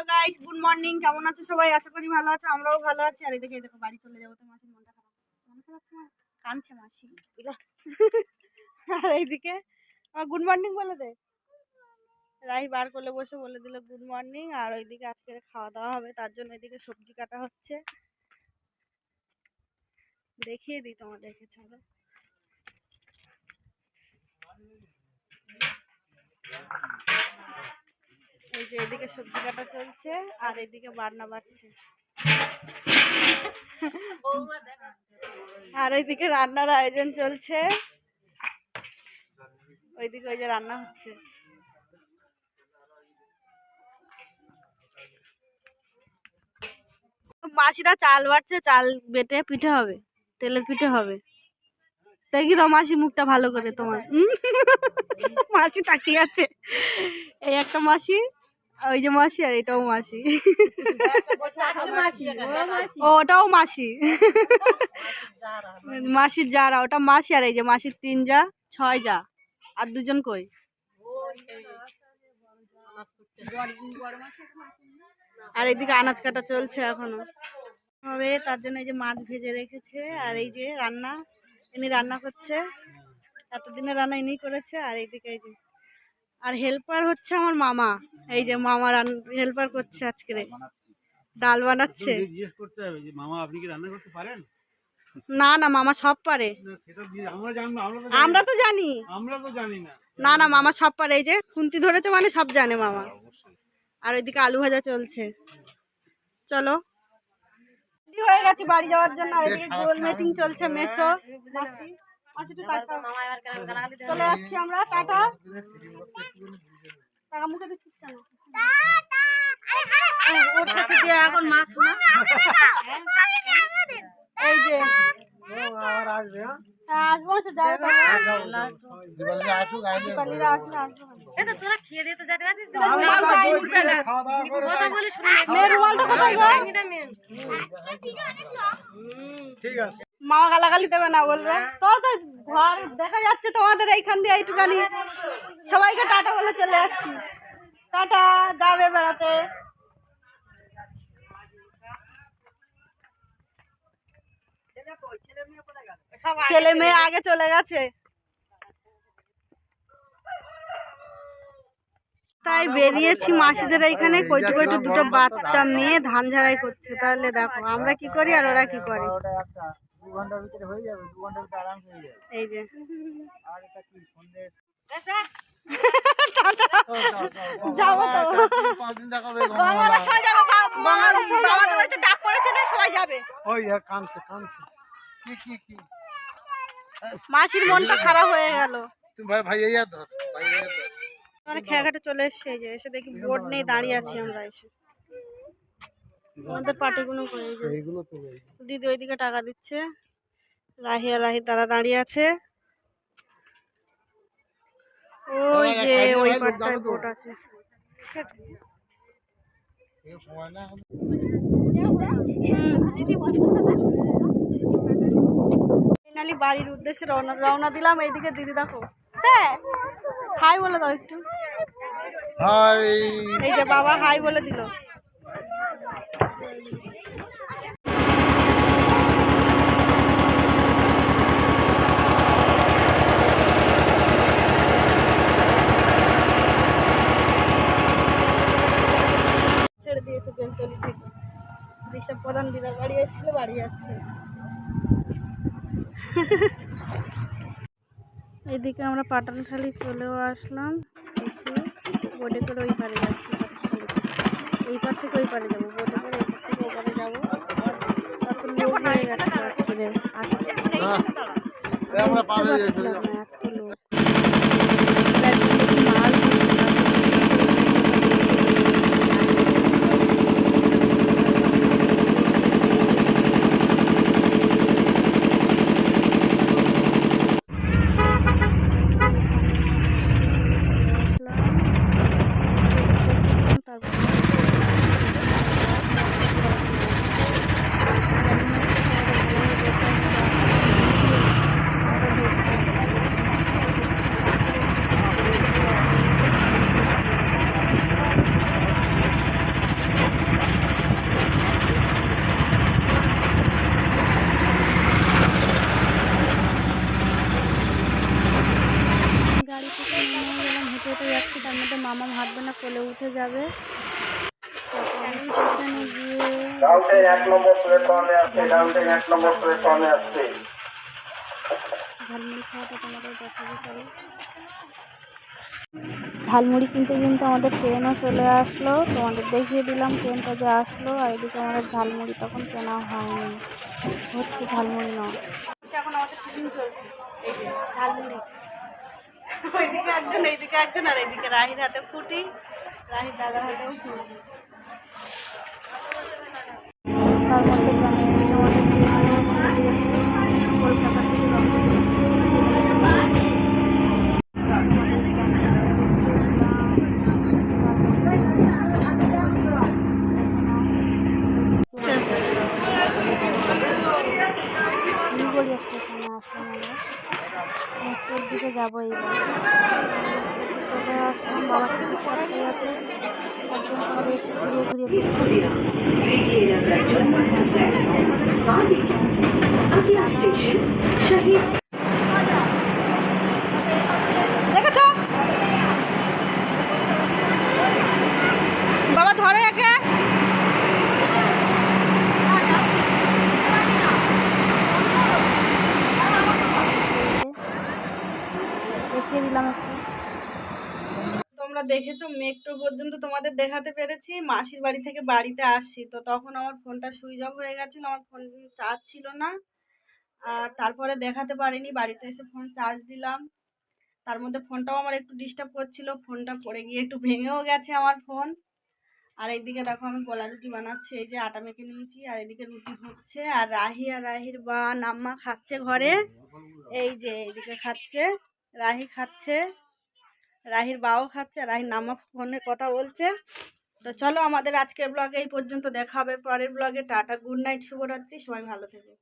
Hello guys, good morning. কেমন আছো সবাই? আশা করি ভালো আছো, আমরাও ভালো আছি। আর এদিকে দেখো বাড়ি চলে যাবো তো মাসির মনটা খারাপ, কাঁদছে মাসি। আর এইদিকে গুড মর্নিং বলে দে, রাহি বার করলে বসে বলে দিল গুড মর্নিং। আর ওইদিকে আজকে খাওয়া দাওয়া হবে, তার জন্য এদিকে সবজি কাটা হচ্ছে। দেখিয়ে দিই তোমাদেরকে, চলো। এই যে এদিকে সবজি কাটা চলছে আর এদিকে বান্না বাড়ছে, আর ওইদিকে রান্নার আয়োজন চলছে। ওইদিকে ওই যে রান্না হচ্ছে। মাসিরা চাল বাড়ছে, চাল বেটে পিঠে হবে, তেলের পিঠে হবে। দেখি তো মাসি মুখটা ভালো করে তোমার। মাসি তাকিয়ে আছে, এই একটা মাসি, ওই যে মাসি, আর এটাও মাসি। ওটাও মাসি, মাসির যারা, ওটা মাসি। আর এই যে মাসির 3 যা 6 যা, আর 2জন কই? আর এইদিকে আনাজ কাটা চলছে এখনো হবে, তার জন্য এই যে মাছ ভেজে রেখেছে। আর এই যে রান্না, ইনি রান্না করছে, এতদিনের রান্না ইনি করেছে। আর এইদিকে এই যে, আর হেল্পার হচ্ছে আমার মামা। এই যে মামা হেল্পার করছে, আজকে ডাল বানাচ্ছে। না না, মামা সব পারে। আমরা তো জানি না। না মামা সব পারে, এই যে খুন্তি ধরেছে মানে সব জানে মামা। আর ওইদিকে আলু ভাজা চলছে। চলো, হয়ে গেছে বাড়ি যাওয়ার জন্য। আর এদিকে গোল মিটিং চলছে। মেসো চলে যাচ্ছি আমরা, টাটা। টাকা মুখে দিচ্ছিস কেন? এখন মা শোনা, এই যে আসবো, তোরা খেয়ে দিতে যেতে পারছিস। মামা গালাগালি দেবে না বলবে? তোর তো ঘর দেখা যাচ্ছে তোমাদের এইখান দিয়ে এইটুখানি। সবাইকে টাটা বলে চলে যাচ্ছি। টাটা, যাবে বেড়াতে। ছেলে মেয়ে আগে চলে গেছে, তাই বেরিয়েছি মাসিদের এইখানে। কইটু কইটু 2টো বাচ্চা মেয়ে ধান ঝাড়াই করছে। তাহলে দেখো আমরা কি করি আর ওরা কি করে। এই যে যাবো তো, ডাক করেছে না, সবাই যাবে। মাসির মনটা খারাপ হয়ে গেল। আমরা খেয়াঘাটে চলে এসছি। এই যে এসে দেখি বোর্ড নেই, দাঁড়িয়ে আছি আমরা। এসে আমাদের পাটিগুলো করে দিদি ওইদিকে টাকা দিচ্ছে। রাহি আর রাহির দাদা দাঁড়িয়ে আছে। ওই যে ওই পাটটায় বোট আছে। ফাইনালি বাড়ির উদ্দেশ্যে রওনা দিলাম। এইদিকে দিদি দেখো, হাই বলে দাও একটু। হাই। এই যে বাবা হাই বলে দিল। ছেড়ে দিয়েছে বেলতলি থেকে। ঋষভ প্রধান দিদার বাড়ি এসেছিল, বাড়ি যাচ্ছে। এদিকে আমরা পাটানখালি চলেও আসলাম। এসে বোটে করে ওই পারে যাচ্ছি। এই পার থেকে ওই পারে যাবো, বোটে করে এই পার থেকে ও পারে যাবো। তত লোক হয়ে গেছে আজকে আসার সময়, এত লোক। মাল কোলে উঠে যাবে। স্টেশনে গিয়ে রাউন্ডে 1 নম্বর প্ল্যাটফর্মে আসছে, রাউন্ডে 1 নম্বর প্ল্যাটফর্মে আসছে। ঝালমুড়ি খাওয়াটা তোমাদের দেখাবো চলো। ঝালমুড়ি কিনতে কিনতে আমাদের ট্রেনও চলে আসলো, তোমাদের দেখিয়ে দিলাম ট্রেনটা যে আসলো। আর এদিকে আমাদের ঝালমুড়ি তখন কেনা হয়নি, হচ্ছে ঝালমুড়ি নয়, এখন আমাদের টিফিন চলছে। এই যে ঝালমুড়ি, ওইদিকে একজন এইদিকে একজন, আর এইদিকে রাহির হাতে ফুটি, রাহির দাদার হাতেও ফুটি। তার মধ্যে গ্রামের দিকে আমাদের ট্রেনও ছেড়ে দিয়েছে কলকাতা থেকে নিগড়িয়া স্টেশনে আসলাম আমরা, মেট্রোর দিকে যাবো এইবার। চলে আসলাম, বাবার টিকিট কাটতে গেছে, তার জন্য আমাদের একটু ঘুরিয়ে ঘুরিয়ে দেখেছো বাবা ধরে একে। দেখিয়ে দিলাম একটু। তোমরা দেখেছো মেট্রো পর্যন্ত তোমাদের দেখাতে পেরেছি। মাসির বাড়ি থেকে বাড়িতে আসছি, তো তখন আমার ফোনটা সুইচ অফ হয়ে গেছিলো, আমার ফোন চার্জ ছিল না। আর তারপরে দেখাতে পারিনি, বাড়িতে এসে ফোন চার্জ দিলাম। তার মধ্যে ফোনটাও আমার একটু ডিস্টার্ব করছিল, ফোনটা পড়ে গিয়ে একটু ভেঙেও গেছে আমার ফোন। আর এইদিকে দেখো আমি গোলা রুটি বানাচ্ছি, এই যে আটা মেখে নিয়েছি, আর এদিকে রুটি হচ্ছে, আর রাহি আর রাহির বা নাম্মা খাচ্ছে ঘরে। এই যে এইদিকে খাচ্ছে, রাহি খাচ্ছে, রাহির বাও খাচ্ছে, আর রাহির নাম্মা ফোনে কথা বলছে। তো চলো আমাদের আজকের ব্লগে এই পর্যন্ত, দেখা হবে পরের ব্লগে। টাটা, গুড নাইট, শুভরাত্রি, সবাই ভালো থেকো।